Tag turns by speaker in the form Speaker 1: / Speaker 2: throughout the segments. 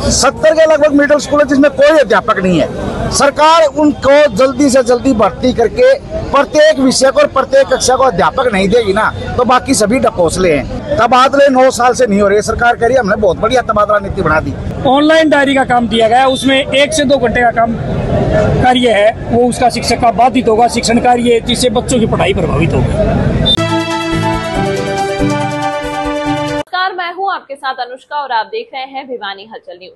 Speaker 1: 70 के लगभग middle school है जिसमें कोई अध्यापक नहीं है। सरकार उनको जल्दी से जल्दी भर्ती करके प्रत्येक विषय को और प्रत्येक कक्षा को अध्यापक नहीं देगी ना, तो बाकी सभी ढकोसले हैं। तबादले 9 साल से नहीं हो रहे, सरकार कह रही है हमने बहुत बढ़िया तबादला नीति बना दी।
Speaker 2: ऑनलाइन डायरी का काम दिया गया, उसमें 1 से 2 घंटे का काम कार्य है, वो उसका शिक्षक का बाधित होगा, शिक्षण कार्य, जिससे बच्चों की पढ़ाई प्रभावित होगी।
Speaker 3: नमस्कार, मैं हूं आपके साथ अनुष्का और आप देख रहे हैं भिवानी हलचल न्यूज।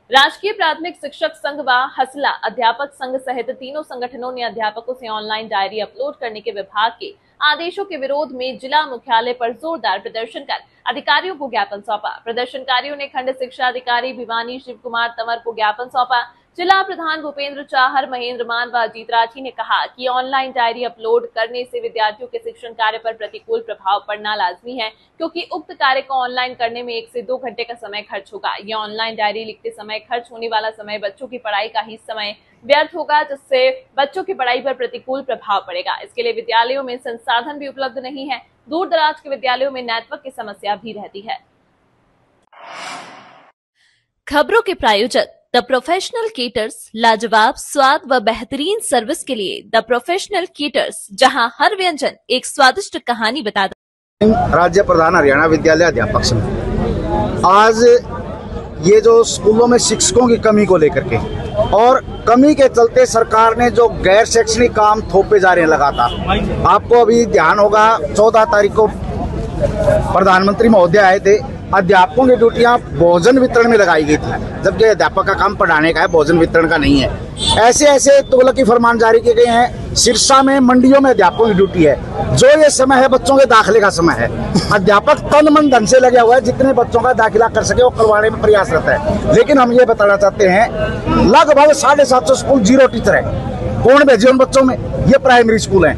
Speaker 3: राजकीय प्राथमिक शिक्षक संघ व हसला अध्यापक संघ सहित तीनों संगठनों ने अध्यापकों से ऑनलाइन डायरी अपलोड करने के विभाग के आदेशों के विरोध में जिला मुख्यालय पर जोरदार प्रदर्शन कर अधिकारियों को ज्ञापन सौंपा। प्रदर्शनकारियों ने खंड शिक्षा अधिकारी भिवानी शिव कुमार तंवर को ज्ञापन सौंपा। जिला प्रधान भूपेंद्र चाहर, महेंद्र मान व अजीत राठी ने कहा कि ऑनलाइन डायरी अपलोड करने से विद्यार्थियों के शिक्षण कार्य पर प्रतिकूल प्रभाव पड़ना लाजमी है, क्योंकि उक्त कार्य को ऑनलाइन करने में 1 से 2 घंटे का समय खर्च होगा। यह ऑनलाइन डायरी लिखते समय खर्च होने वाला समय बच्चों की पढ़ाई का ही समय व्यर्थ होगा, जिससे बच्चों की पढ़ाई पर प्रतिकूल प्रभाव पड़ेगा। इसके लिए विद्यालयों में संसाधन भी उपलब्ध नहीं है। दूर दराज के विद्यालयों में नेटवर्क की समस्या भी रहती है। खबरों के प्रायोजक द प्रोफेशनल केटर्स, लाजवाब स्वाद व बेहतरीन सर्विस के लिए द प्रोफेशनल केटर्स, जहां हर व्यंजन एक स्वादिष्ट कहानी बताता है।
Speaker 1: राज्य प्रधान हरियाणा विद्यालय अध्यापक संघ आज ये जो स्कूलों में शिक्षकों की कमी को लेकर के और कमी के चलते सरकार ने जो गैर शैक्षणिक काम थोपे जा रहे हैं लगातार, आपको अभी ध्यान होगा 14 तारीख को प्रधानमंत्री महोदय आए थे। अध्यापकों की ड्यूटियां भोजन वितरण में लगाई गई थी, जबकि अध्यापक का काम पढ़ाने का है, भोजन वितरण का नहीं है। ऐसे ऐसे तुगलकी फरमान जारी किए गए हैं। सिरसा में मंडियों में अध्यापकों की ड्यूटी है, जो ये समय है बच्चों के दाखिले का समय है। अध्यापक तन मन धन से लगे हुआ है, जितने बच्चों का दाखिला कर सके वो करवाने में प्रयास रहता है। लेकिन हम ये बताना चाहते हैं लगभग 750 स्कूल 0 टीचर है। कौन भेजे उन बच्चों में? ये प्राइमरी स्कूल है।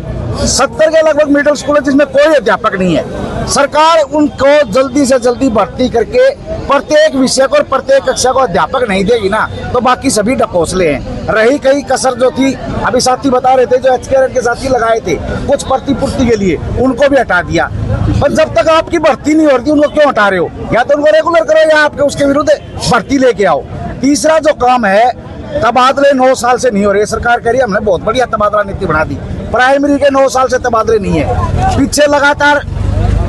Speaker 1: 70 के लगभग मिडिल स्कूल है जिसमें कोई अध्यापक नहीं है। सरकार उनको जल्दी से जल्दी भर्ती करके प्रत्येक विषय को और प्रत्येक कक्षा को अध्यापक नहीं देगी ना, तो बाकी सभी ढकोसले हैं। रही कई कसर जो थी, अभी साथी बता रहे थे, जो HKRN के साथी लगाए थे कुछ प्रतिपूर्ति के लिए, उनको भी हटा दिया। पर जब तक आपकी भर्ती नहीं हो रही उनको क्यों हटा रहे हो? या तो उनको रेगुलर करो या आपके उसके विरुद्ध भर्ती लेके आओ। तीसरा जो काम है, तबादले 9 साल से नहीं हो रहे, सरकार कह रही है हमने बहुत बढ़िया तबादला नीति बना दी। प्राइमरी के 9 साल से तबादले नहीं है, पीछे लगातार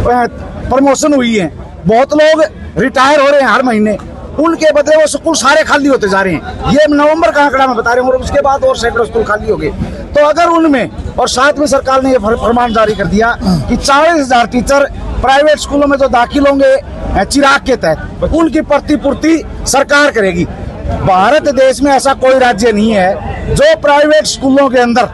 Speaker 1: प्रमोशन हुई है। बहुत लोग रिटायर हो रहे हैं हर महीने, उनके बदले वो स्कूल सारे खाली होते जा रहे हैं। ये नवंबर का आंकड़ा मैं बता रहा हूँ, और उसके बाद और सैकड़ों स्कूल खाली हो गए। तो अगर उनमें, और साथ में सरकार ने ये फरमान जारी कर दिया कि 40,000 टीचर प्राइवेट स्कूलों में जो दाखिल होंगे चिराग के तहत, उनकी प्रतिपूर्ति सरकार करेगी। भारत देश में ऐसा कोई राज्य नहीं है जो प्राइवेट स्कूलों के अंदर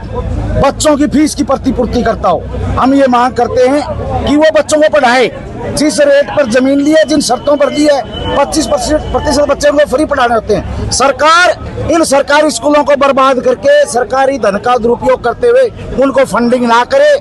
Speaker 1: बच्चों की फीस की प्रतिपूर्ति करता हो। हम ये मांग करते हैं कि वो बच्चों को पढ़ाए, जिस रेट पर जमीन ली है, जिन शर्तों पर दी है, 25% बच्चे उनको फ्री पढ़ाने होते हैं। सरकार इन सरकारी स्कूलों को बर्बाद करके सरकारी धन का दुरुपयोग करते हुए उनको फंडिंग ना करे,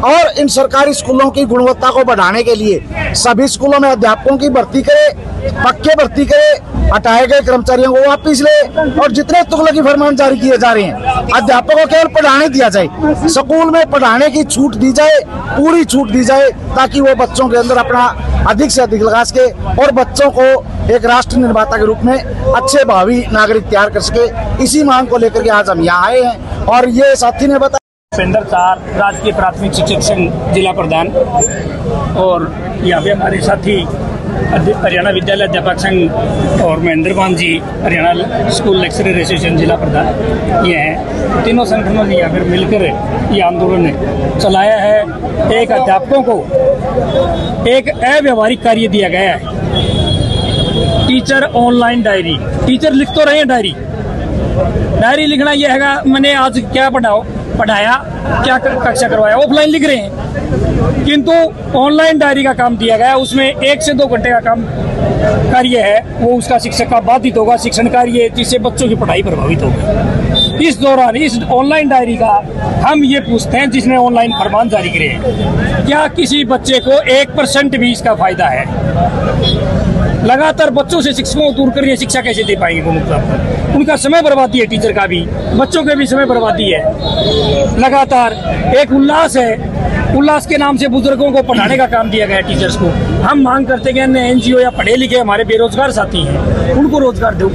Speaker 1: और इन सरकारी स्कूलों की गुणवत्ता को बढ़ाने के लिए सभी स्कूलों में अध्यापकों की भर्ती करे, पक्के भर्ती करे, हटाए गए कर्मचारियों को वापिस ले, और जितने तुगलकी फरमान जारी किए जा रहे हैं अध्यापकों को केवल पढ़ाने दिया जाए, स्कूल में पढ़ाने की छूट दी जाए, पूरी छूट दी जाए, ताकि वो बच्चों के अंदर अपना अधिक से अधिक लगा सके और बच्चों को एक राष्ट्र निर्माता के रूप में अच्छे भावी नागरिक तैयार कर सके। इसी मांग को लेकर के आज हम यहाँ आए हैं। और ये साथी ने बताया,
Speaker 2: भूपेंद्र चाहर, राजकीय प्राथमिक शिक्षक संघ जिला प्रधान, और यहाँ पे हमारे साथी हरियाणा विद्यालय अध्यापक संघ और महेंद्र मान जी, हरियाणा स्कूल लेक्चरर एसोसिएशन जिला प्रधान, ये हैं। तीनों संगठनों ने यहाँ पर मिलकर ये आंदोलन चलाया है। एक अध्यापकों को एक अव्यवहारिक कार्य दिया गया है, टीचर ऑनलाइन डायरी। टीचर लिख तो रहे हैं डायरी लिखना यह है, मैंने आज क्या पढ़ाया, क्या कक्षा करवाया, ऑफलाइन लिख रहे हैं। किंतु ऑनलाइन डायरी का काम दिया गया, उसमें 1 से 2 घंटे का काम कार्य है, वो उसका शिक्षक का बाधित होगा, शिक्षण कार्य, जिससे बच्चों की पढ़ाई प्रभावित होगी। इस दौरान इस ऑनलाइन डायरी का हम ये पूछते हैं, जिसने ऑनलाइन फरमान जारी करे हैं, क्या किसी बच्चे को 1% भी इसका फायदा है? लगातार बच्चों से शिक्षकों को दूर करिए, शिक्षा कैसे दे पाएंगे? उनका समय बर्बादी है, टीचर का भी, बच्चों के भी समय बर्बादी है। लगातार एक उल्लास है उल्लास के नाम से बुजुर्गों को पढ़ाने का काम दिया गया है टीचर्स को। हम मांग करते हैं कि एनजीओ या पढ़े लिखे हमारे बेरोजगार साथी हैं, उनको रोजगार दो,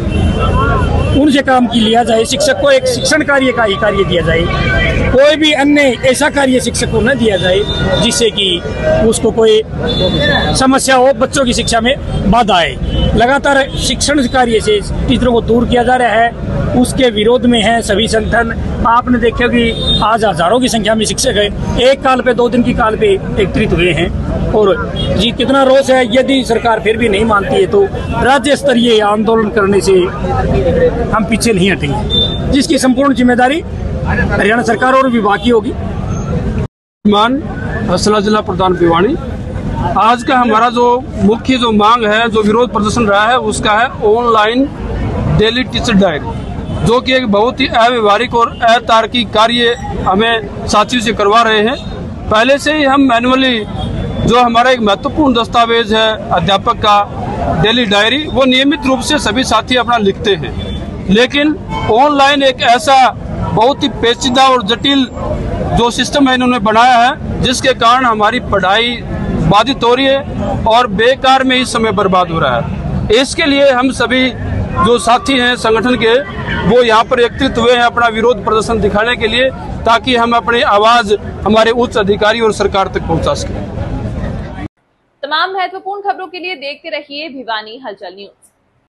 Speaker 2: उनसे काम की लिया जाए। शिक्षक को एक शिक्षण कार्य का ही कार्य दिया जाए, कोई भी अन्य ऐसा कार्य शिक्षक को न दिया जाए जिससे कि उसको कोई समस्या हो, बच्चों की शिक्षा में बाधा आए। लगातार शिक्षण कार्य से टीचरों को दूर किया जा रहा है, उसके विरोध में है सभी संगठन। आपने देखा कि आज हजारों की संख्या में शिक्षक है, एक काल पे 2 दिन की काल पे एकत्रित हुए हैं और जी कितना रोष है। यदि सरकार फिर भी नहीं मानती है तो राज्य स्तरीय आंदोलन करने से हम पीछे नहीं हटेंगे, जिसकी संपूर्ण जिम्मेदारी हरियाणा सरकार और विभाग की होगी।
Speaker 4: हसला जिला प्रधान भिवानी। आज का हमारा जो मुख्य मांग है, जो विरोध प्रदर्शन रहा है, उसका है ऑनलाइन डेली टीचर डायरी, जो कि एक बहुत ही अव्यवहारिक और अतार्किक कार्य हमें साथियों से करवा रहे हैं। पहले से ही हम मैनुअली जो हमारा एक महत्वपूर्ण दस्तावेज है अध्यापक का डेली डायरी, वो नियमित रूप से सभी साथी अपना लिखते हैं, लेकिन ऑनलाइन एक ऐसा बहुत ही पेचीदा और जटिल जो सिस्टम है इन्होंने बनाया है, जिसके कारण हमारी पढ़ाई बाधित हो रही है और बेकार में ही समय बर्बाद हो रहा है। इसके लिए हम सभी जो साथी हैं संगठन के, वो यहाँ पर एकत्रित हुए हैं अपना विरोध प्रदर्शन दिखाने के लिए, ताकि हम अपनी आवाज हमारे उच्च अधिकारी और सरकार तक पहुँचा सकें।
Speaker 3: तमाम महत्वपूर्ण खबरों के लिए देखते रहिए भिवानी हलचल न्यूज।